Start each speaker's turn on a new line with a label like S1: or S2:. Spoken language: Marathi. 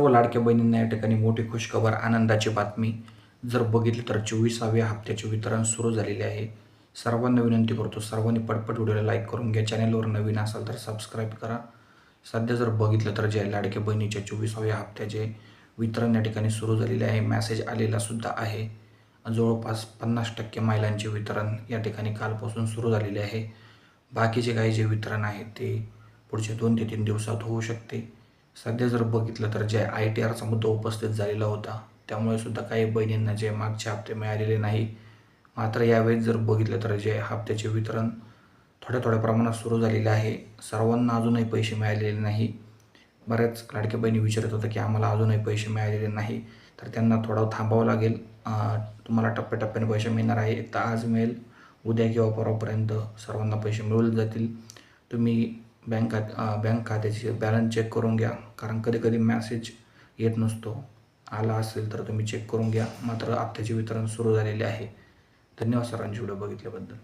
S1: सर्व लाडक्या बहिणींना या ठिकाणी मोठी खुशखबर, आनंदाची बातमी. जर बघितलं तर 24व्या हप्त्याचे वितरण सुरू झालेले आहे. सर्वांना विनंती करतो, सर्वांनी पटपट व्हिडिओला लाईक करून घ्या. चॅनलवर नवीन असाल तर सबस्क्राईब करा. सध्या जर बघितलं तर जे लाडक्या बहिणीच्या 24व्या हप्त्याचे वितरण या ठिकाणी सुरू झालेले आहे. मेसेज आलेला सुद्धा आहे. जवळपास 50% महिलांचे वितरण या ठिकाणी कालपासून सुरू झालेले आहे. बाकीचे काही जे वितरण आहे ते पुढच्या 2 ते 3 दिवसात होऊ शकते. सध्या जर बघितलं तर जे ITRचा मुद्दा उपस्थित झालेला होता, त्यामुळे सुद्धा काही बहिणींना जे मागचे हप्ते मिळालेले नाही. मात्र यावेळेस जर बघितलं तर जे हप्त्याचे वितरण थोड्या प्रमाणात सुरू झालेले आहे. सर्वांना अजूनही पैसे मिळालेले नाही. बऱ्याच लाडक्या बहिणी विचारत होत्या की आम्हाला अजूनही पैसे मिळालेले नाही, तर त्यांना थोडं थांबावं लागेल. तुम्हाला टप्प्याटप्प्याने पैसे मिळणार आहे. एक तर आज मिळेल, उद्या किंवा परवापर्यंत सर्वांना पैसे मिळून जातील. तुम्ही बँक खात्याची बॅलन्स चेक करून घ्या, कारण कधी मेसेज येत नसतो. आला असेल तर तुम्ही चेक करून घ्या. मात्र हप्त्याचे वितरण सुरू झालेले आहे. धन्यवाद सर्वांची व्हिडिओ बघितल्याबद्दल.